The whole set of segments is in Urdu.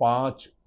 5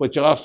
50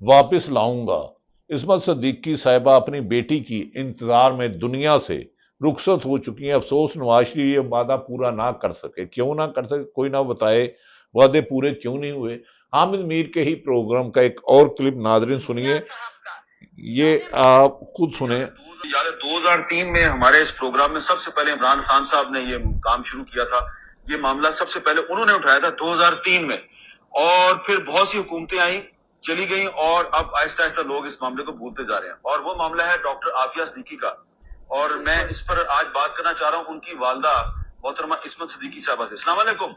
واپس لاؤں گا۔ عصمت صدیقی صاحبہ اپنی بیٹی کی انتظار میں دنیا سے رخصت ہو چکی ہیں۔ افسوس نواز شریف یہ وعدہ پورا نہ کر سکے۔ کیوں نہ کر سکے کوئی نہ بتائے، وعدے پورے کیوں نہیں ہوئے؟ حامد میر کے ہی پروگرام کا ایک اور کلپ ناظرین سنیے، یہ آپ خود سنیں۔ 2003 میں ہمارے اس پروگرام میں سب سے پہلے عمران خان صاحب نے یہ کام شروع کیا تھا، یہ معاملہ سب سے پہلے انہوں نے اٹھایا تھا 2003 میں، اور پھر بہت سی حکومتیں آئیں چلی گئیں، اور اب آہستہ آہستہ لوگ اس معاملے کو بھولتے جا رہے ہیں، اور وہ معاملہ ہے ڈاکٹر عافیہ صدیقی کا، اور میں اس پر آج بات کرنا چاہ رہا ہوں ان کی والدہ محترمہ عصمت صدیقی صاحبہ سے۔ السلام علیکم۔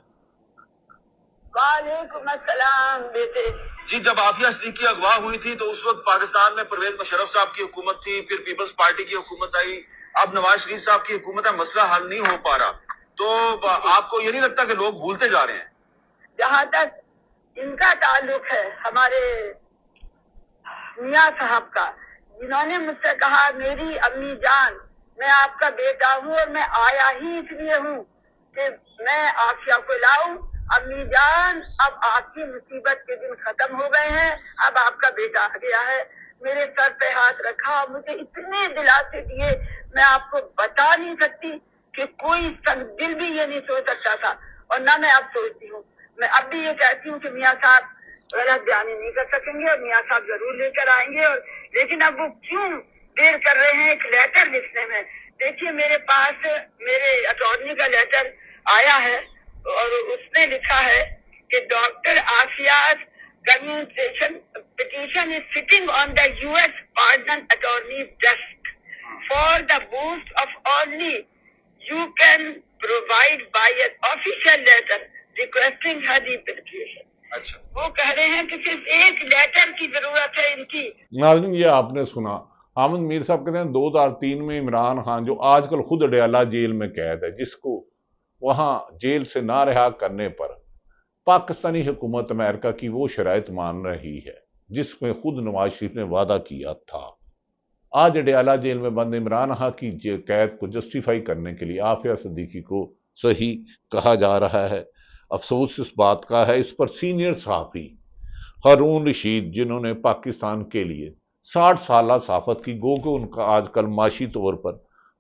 وعلیکم السلام بیٹے۔ جی، جب عافیہ صدیقی اغوا ہوئی تھی تو اس وقت پاکستان میں پرویز مشرف صاحب کی حکومت تھی، پھر پیپلز پارٹی کی حکومت آئی، اب نواز شریف صاحب کی حکومت ہے، مسئلہ حل نہیں ہو پا رہا، تو آپ کو یہ نہیں لگتا کہ لوگ بھولتے جا رہے ہیں؟ جہاں تک ان کا تعلق ہے ہمارے میاں صاحب کا، جنہوں نے مجھ سے کہا میری امی جان میں آپ کا بیٹا ہوں اور میں آیا ہی اس لیے ہوں کہ میں عافیہ کو لاؤں، امی جان اب آپ کی مصیبت کے دن ختم ہو گئے ہیں، اب آپ کا بیٹا آ گیا ہے۔ میرے سر پہ ہاتھ رکھا، مجھے اتنے دلاسے دیے میں آپ کو بتا نہیں سکتی کہ کوئی دل بھی یہ نہیں سوچ سکتا تھا، اور نہ میں اب سوچتی ہوں۔ میں اب بھی یہ کہتی ہوں کہ میاں صاحب غلط بیانی نہیں کر سکیں گے، اور میاں صاحب ضرور لے کر آئیں گے، اور لیکن اب وہ کیوں دیر کر رہے ہیں ایک لیٹر لکھنے میں؟ دیکھیے میرے پاس میرے اٹارنی کا لیٹر آیا ہے، اور اس نے لکھا ہے کہ ڈاکٹر آفیاز communication petition is sitting on the US pardon attorney desk for the boost of only you can provide by an official letter requesting her repetition. اچھا، وہ کہہ رہے ہیں کہ صرف ایک لیٹر کی ضرورت ہے ان کی۔ ناظرین یہ آپ نے سنا، حامد میر صاحب کہتے ہیں 2003 میں عمران خان جو آج کل خود اڈیالہ جیل میں قید ہے، جس کو وہاں جیل سے نہ رہا کرنے پر پاکستانی حکومت امریکہ کی وہ شرائط مان رہی ہے جس میں خود نواز شریف نے وعدہ کیا تھا۔ آج اڈیالہ جیل میں بند عمران خان کی قید کو جسٹیفائی کرنے کے لیے عافیہ صدیقی کو صحیح کہا جا رہا ہے۔ افسوس اس بات کا ہے، اس پر سینئر صحافی ہارون رشید جنہوں نے پاکستان کے لیے 60 سالہ صحافت کی، گو کہ ان کا آج کل معاشی طور پر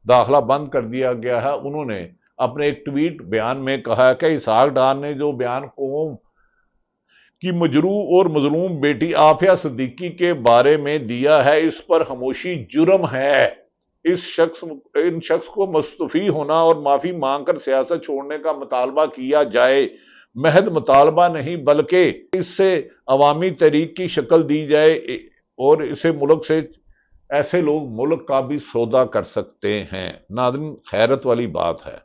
داخلہ بند کر دیا گیا ہے، انہوں نے اپنے ایک ٹویٹ بیان میں کہا ہے کہ اسحاق ڈار نے جو بیان قوم کی مجروح اور مظلوم بیٹی عافیہ صدیقی کے بارے میں دیا ہے، اس پر خاموشی جرم ہے۔ ان شخص کو مستعفی ہونا اور معافی مانگ کر سیاست چھوڑنے کا مطالبہ کیا جائے، محض مطالبہ نہیں بلکہ اس سے عوامی تحریک کی شکل دی جائے، اور اسے ملک سے ایسے لوگ ملک کا بھی سودا کر سکتے ہیں۔ ناظرین حیرت والی بات ہے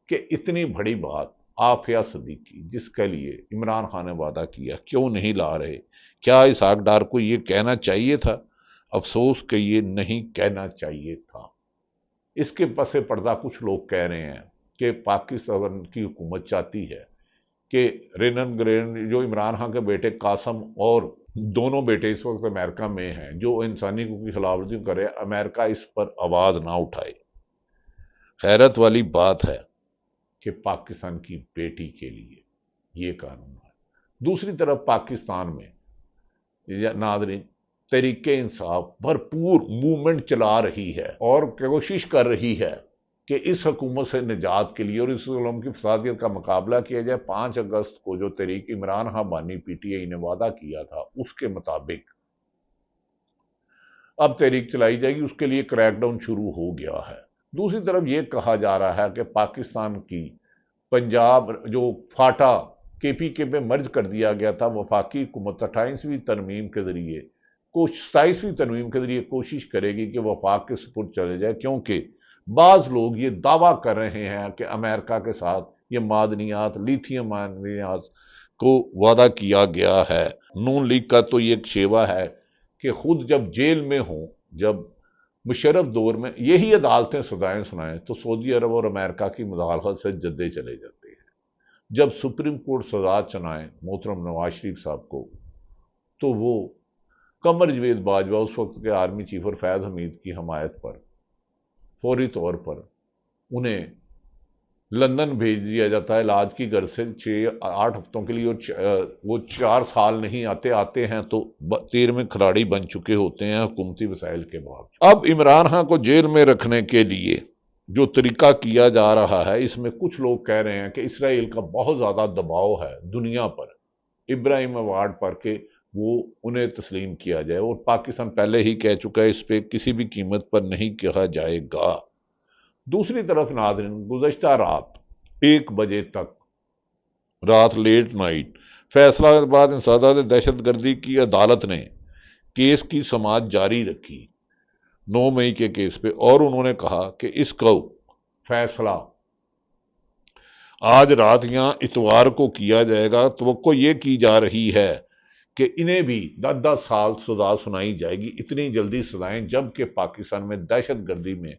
کہ اتنی بڑی بات عافیہ صدیقی جس کے لیے عمران خان نے وعدہ کیا کیوں نہیں لا رہے؟ کیا اسحاق ڈار کو یہ کہنا چاہیے تھا؟ افسوس کہ یہ نہیں کہنا چاہیے تھا۔ اس کے پس پردہ کچھ لوگ کہہ رہے ہیں کہ پاکستان کی حکومت چاہتی ہے کہ رینن گرین جو عمران خان کے بیٹے قاسم اور دونوں بیٹے اس وقت امریکہ میں ہیں جو انسانی حقوق کی خلاف ورزی کرے، امریکہ اس پر آواز نہ اٹھائے۔ حیرت والی بات ہے کہ پاکستان کی بیٹی کے لیے یہ قانون ہے۔ دوسری طرف پاکستان میں ناظرین تحریک انصاف بھرپور موومنٹ چلا رہی ہے اور کوشش کر رہی ہے کہ اس حکومت سے نجات کے لیے اور اس ظلم کی فسادیت کا مقابلہ کیا جائے۔ 5 اگست کو جو تحریک عمران خان بانی PTI نے وعدہ کیا تھا اس کے مطابق اب تحریک چلائی جائے گی، اس کے لیے کریک ڈاؤن شروع ہو گیا ہے۔ دوسری طرف یہ کہا جا رہا ہے کہ پاکستان کی پنجاب جو فاٹا KPK میں مرج کر دیا گیا تھا، وفاقی حکومت 28ویں ترمیم کے ذریعے 27ویں ترمیم کے ذریعے کوشش کرے گی کہ وفاق کے سپرد چلے جائے، کیونکہ بعض لوگ یہ دعویٰ کر رہے ہیں کہ امریکہ کے ساتھ یہ معدنیات، لیتھیم معدنیات کو وعدہ کیا گیا ہے۔ نون لیگ کا تو یہ ایک شیوہ ہے کہ خود جب جیل میں ہوں، جب مشرف دور میں یہی عدالتیں سزائیں سنائیں تو سعودی عرب اور امریکہ کی مداخلت سے جدے چلے جاتے ہیں۔ جب سپریم کورٹ سزا چنائے محترم نواز شریف صاحب کو تو وہ قمر جاوید باجوہ اس وقت کے آرمی چیف اور فیض حمید کی حمایت پر فوری طور پر انہیں لندن بھیج دیا جاتا ہے علاج کی غرض سے 6-8 ہفتوں کے لیے، اور وہ 4 سال نہیں آتے ہیں تو 13ویں کھلاڑی بن چکے ہوتے ہیں حکومتی وسائل کے باوجود۔ اب عمران خان کو جیل میں رکھنے کے لیے جو طریقہ کیا جا رہا ہے، اس میں کچھ لوگ کہہ رہے ہیں کہ اسرائیل کا بہت زیادہ دباؤ ہے دنیا پر، ابراہیم ایوارڈ پر، کہ وہ انہیں تسلیم کیا جائے، اور پاکستان پہلے ہی کہہ چکا ہے اس پہ کسی بھی قیمت پر نہیں کہا جائے گا۔ دوسری طرف ناظرین، گزشتہ رات 1 بجے تک، رات لیٹ نائٹ، فیصلہ آباد انسداد دہشت گردی کی عدالت نے کیس کی سماعت جاری رکھی 9 مئی کے کیس پہ، اور انہوں نے کہا کہ اس کو فیصلہ آج رات یا اتوار کو کیا جائے گا۔ توقع یہ کی جا رہی ہے کہ انہیں بھی 10 سال سزا سنائی جائے گی، اتنی جلدی سزائیں، جبکہ پاکستان میں دہشت گردی میں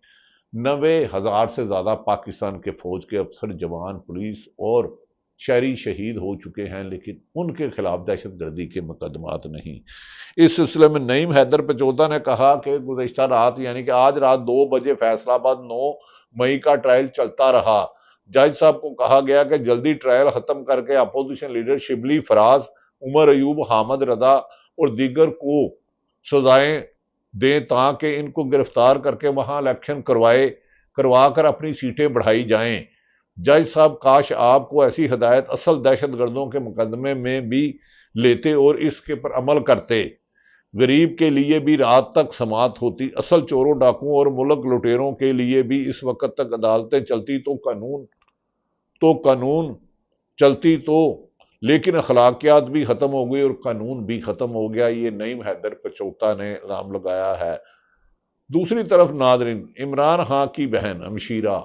90,000 سے زیادہ پاکستان کے فوج کے افسر، جوان، پولیس اور شہری شہید ہو چکے ہیں، لیکن ان کے خلاف دہشت گردی کے مقدمات نہیں۔ اس سلسلے میں نعیم حیدر پچودا نے کہا کہ گزشتہ رات یعنی کہ آج رات 2 بجے فیصلہ آباد 9 مئی کا ٹرائل چلتا رہا۔ جج صاحب کو کہا گیا کہ جلدی ٹرائل ختم کر کے اپوزیشن لیڈر شبلی فراز، عمر ایوب، حامد رضا اور دیگر کو سزائیں دیں تاکہ ان کو گرفتار کر کے وہاں الیکشن کروا کر اپنی سیٹیں بڑھائی جائیں۔ جج صاحب کاش آپ کو ایسی ہدایت اصل دہشت گردوں کے مقدمے میں بھی لیتے اور اس کے پر عمل کرتے، غریب کے لیے بھی رات تک سماعت ہوتی، اصل چوروں ڈاکوں اور ملک لٹیروں کے لیے بھی اس وقت تک عدالتیں چلتی تو قانون چلتی تو، لیکن اخلاقیات بھی ختم ہو گئی اور قانون بھی ختم ہو گیا۔ یہ نعیم حیدر پچوتا نے الزام لگایا ہے۔ دوسری طرف ناظرین، عمران خان کی بہن ہمشیرہ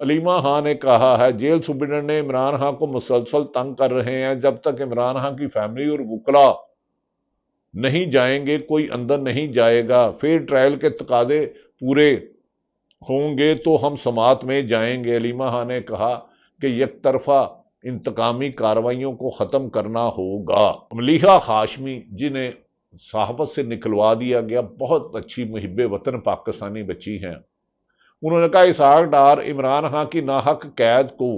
علیمہ خان نے کہا ہے جیل سپرنٹنڈنٹ نے عمران خان کو مسلسل تنگ کر رہے ہیں، جب تک عمران خان کی فیملی اور وکلاء نہیں جائیں گے کوئی اندر نہیں جائے گا، فیئر ٹرائل کے تقاضے پورے ہوں گے تو ہم سماعت میں جائیں گے۔ علیمہ خان نے کہا کہ یک طرفہ انتقامی کارروائیوں کو ختم کرنا ہوگا۔ ملیحہ ہاشمی، جنہیں صحافت سے نکلوا دیا گیا، بہت اچھی محب وطن پاکستانی بچی ہیں، انہوں نے کہا اسحاق ڈار عمران خان کی ناحق قید کو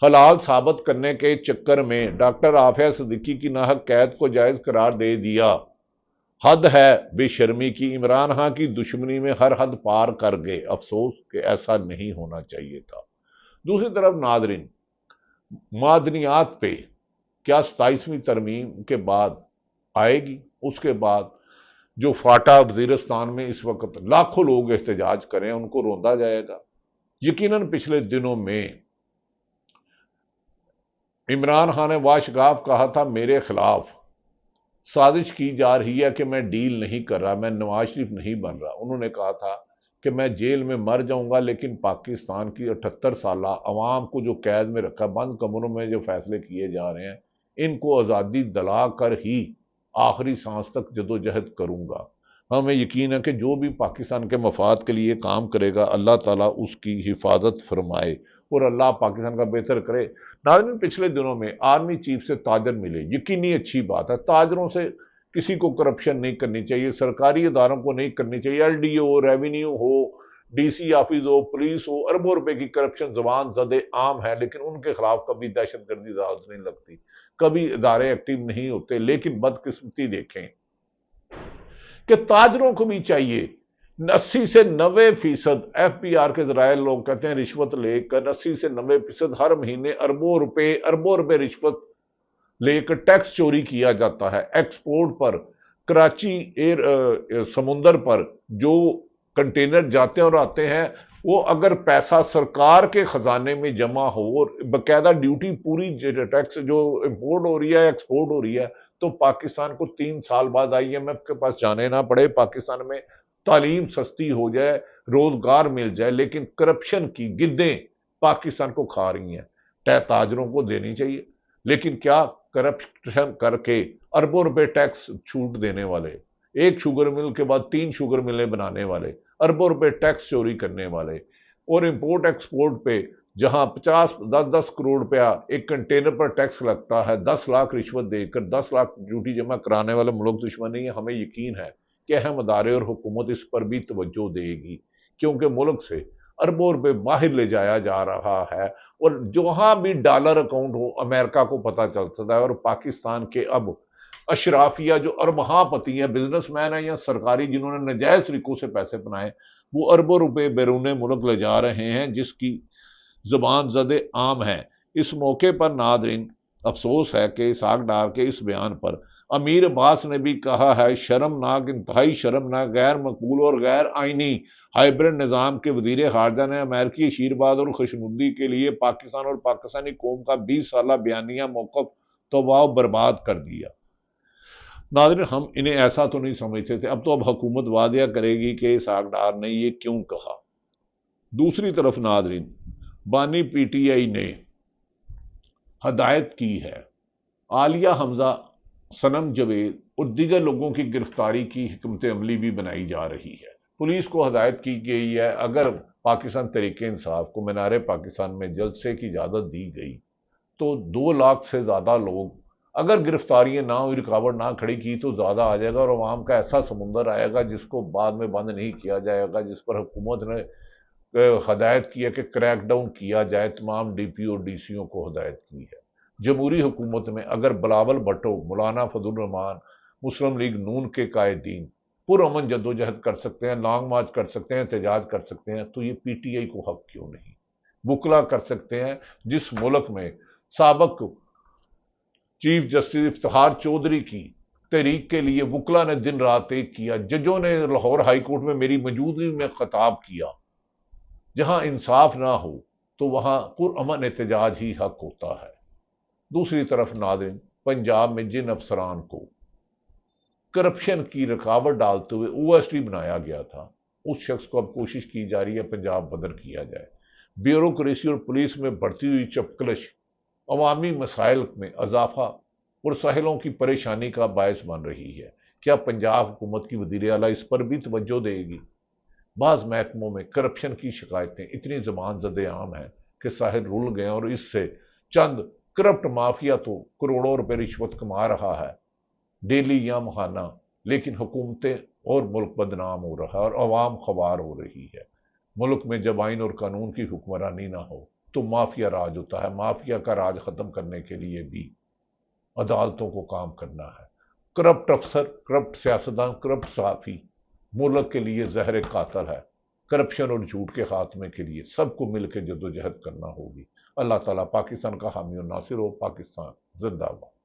حلال ثابت کرنے کے چکر میں ڈاکٹر عافیہ صدیقی کی ناحق قید کو جائز قرار دے دیا، حد ہے بے شرمی کی، عمران خان کی دشمنی میں ہر حد پار کر گئے، افسوس کہ ایسا نہیں ہونا چاہیے تھا۔ دوسری طرف ناظرین، معدنیات پہ کیا 27ویں ترمیم کے بعد آئے گی؟ اس کے بعد جو فاٹا وزیرستان میں اس وقت لاکھوں لوگ احتجاج کریں، ان کو روندا جائے گا۔ یقیناً پچھلے دنوں میں عمران خان نے واشگاف کہا تھا میرے خلاف سازش کی جا رہی ہے کہ میں ڈیل نہیں کر رہا، میں نواز شریف نہیں بن رہا۔ انہوں نے کہا تھا کہ میں جیل میں مر جاؤں گا، لیکن پاکستان کی 78 سالہ عوام کو جو قید میں رکھا، بند کمروں میں جو فیصلے کیے جا رہے ہیں، ان کو آزادی دلا کر ہی آخری سانس تک جدوجہد کروں گا۔ ہمیں یقین ہے کہ جو بھی پاکستان کے مفاد کے لیے کام کرے گا، اللہ تعالیٰ اس کی حفاظت فرمائے اور اللہ پاکستان کا بہتر کرے۔ ناظرین، پچھلے دنوں میں آرمی چیف سے تاجر ملے، یقینی اچھی بات ہے، تاجروں سے کسی کو کرپشن نہیں کرنی چاہیے، سرکاری اداروں کو نہیں کرنی چاہیے، LDO ہو، ریونیو ہو، DC آفس ہو، پولیس ہو، اربوں روپے کی کرپشن زبان زدے عام ہے، لیکن ان کے خلاف کبھی دہشت گردی عدالت نہیں لگتی، کبھی ادارے ایکٹیو نہیں ہوتے۔ لیکن بدقسمتی دیکھیں کہ تاجروں کو بھی چاہیے 80 سے 90% FBR کے ذرائع لوگ کہتے ہیں رشوت لے کر 80 سے 90% ہر مہینے اربوں روپے رشوت لے کر ٹیکس چوری کیا جاتا ہے۔ ایکسپورٹ پر کراچی سمندر پر جو کنٹینر جاتے ہیں اور آتے ہیں، وہ اگر پیسہ سرکار کے خزانے میں جمع ہو اور باقاعدہ ڈیوٹی پوری ٹیکس جو امپورٹ ہو رہی ہے ایکسپورٹ ہو رہی ہے، تو پاکستان کو 3 سال بعد IMF کے پاس جانے نہ پڑے، پاکستان میں تعلیم سستی ہو جائے، روزگار مل جائے۔ لیکن کرپشن کی گدیں پاکستان کو کھا رہی ہیں، تاجروں کو دینی چاہیے، لیکن کیا کرپشن کر کے اربوں روپے ٹیکس چھوٹ دینے والے، ایک شوگر مل کے بعد 3 شوگر ملیں بنانے والے، اربوں روپے ٹیکس چوری کرنے والے، اور امپورٹ ایکسپورٹ پہ جہاں 10 کروڑ روپیہ ایک کنٹینر پر ٹیکس لگتا ہے، 10 لاکھ رشوت دے کر 10 لاکھ ڈیوٹی جمع کرانے والے ملک دشمن نہیں ہے۔ ہمیں یقین ہے کہ اہم ادارے اور حکومت اس پر بھی توجہ دے گی، کیونکہ ملک سے اربوں روپے باہر لے جایا جا رہا ہے، اور جہاں بھی ڈالر اکاؤنٹ ہو امریکہ کو پتہ چل سکتا ہے، اور پاکستان کے اب اشرافیہ جو ارباں پتی ہیں، بزنس مین ہیں یا سرکاری جنہوں نے نجائز طریقوں سے پیسے بنائے، وہ اربوں روپے بیرون ملک لے جا رہے ہیں، جس کی زبان زد عام ہے۔ اس موقع پر ناظرین افسوس ہے کہ اسحاق ڈار کے اس بیان پر امیر عباس نے بھی کہا ہے شرمناک، انتہائی شرمناک، غیر مقبول اور غیر آئینی ہائبرڈ نظام کے وزیر خارجہ نے امریکی اشیرباد اور خوشنودی کے لیے پاکستان اور پاکستانی قوم کا 20 سالہ بیانیہ موقف تباہ و برباد کر دیا۔ ناظرین ہم انہیں ایسا تو نہیں سمجھتے تھے، اب تو حکومت واضح کرے گی کہ اسحاق ڈار نے یہ کیوں کہا۔ دوسری طرف ناظرین بانی پی ٹی آئی نے ہدایت کی ہے عالیہ حمزہ، صنم جاوید اور دیگر لوگوں کی گرفتاری کی حکمت عملی بھی بنائی جا رہی ہے۔ پولیس کو ہدایت کی گئی ہے اگر پاکستان تحریک انصاف کو مینار پاکستان میں جلسے کی اجازت دی گئی تو 2 لاکھ سے زیادہ لوگ، اگر گرفتاریاں نہ ہوئی، رکاوٹ نہ کھڑی کی تو زیادہ آ جائے گا، اور عوام کا ایسا سمندر آئے گا جس کو بعد میں بند نہیں کیا جائے گا، جس پر حکومت نے ہدایت کی ہے کہ کریک ڈاؤن کیا جائے۔ تمام ڈی پی اور ڈی سیوں کو ہدایت کی ہے۔ جمہوری حکومت میں اگر بلاول بھٹو، مولانا فضل الرحمان، مسلم لیگ نون کے قائدین پرامن جدوجہد کر سکتے ہیں، لانگ مارچ کر سکتے ہیں، احتجاج کر سکتے ہیں، تو یہ پی ٹی آئی کو حق کیوں نہیں؟ وکلا کر سکتے ہیں، جس ملک میں سابق چیف جسٹس افتخار چودھری کی تحریک کے لیے وکلا نے دن رات ایک کیا، ججوں نے لاہور ہائی کورٹ میں میری موجودگی میں خطاب کیا۔ جہاں انصاف نہ ہو تو وہاں پرامن احتجاج ہی حق ہوتا ہے۔ دوسری طرف ناظرین پنجاب میں جن افسران کو کرپشن کی رکاوٹ ڈالتے ہوئے او ایس ٹی بنایا گیا تھا، اس شخص کو اب کوشش کی جا رہی ہے پنجاب بدر کیا جائے۔ بیوروکریسی اور پولیس میں بڑھتی ہوئی چپکلش عوامی مسائل میں اضافہ اور ساحلوں کی پریشانی کا باعث بن رہی ہے۔ کیا پنجاب حکومت کی وزیر اعلیٰ اس پر بھی توجہ دے گی؟ بعض محکموں میں کرپشن کی شکایتیں اتنی زبان زد عام ہیں کہ ساحل رول گئے، اور اس سے چند کرپٹ مافیا تو کروڑوں روپے رشوت کما رہا ہے ڈیلی یا ماہانہ، لیکن حکومتیں اور ملک بدنام ہو رہا ہے اور عوام خوار ہو رہی ہے۔ ملک میں جب آئین اور قانون کی حکمرانی نہ ہو تو مافیا راج ہوتا ہے۔ مافیا کا راج ختم کرنے کے لیے بھی عدالتوں کو کام کرنا ہے۔ کرپٹ افسر، کرپٹ سیاستدان، کرپٹ صحافی ملک کے لیے زہر قاتل ہے۔ کرپشن اور جھوٹ کے خاتمے کے لیے سب کو مل کے جدوجہد کرنا ہوگی۔ اللہ تعالیٰ پاکستان کا حامی و ناصر ہو۔ پاکستان زندہ باد۔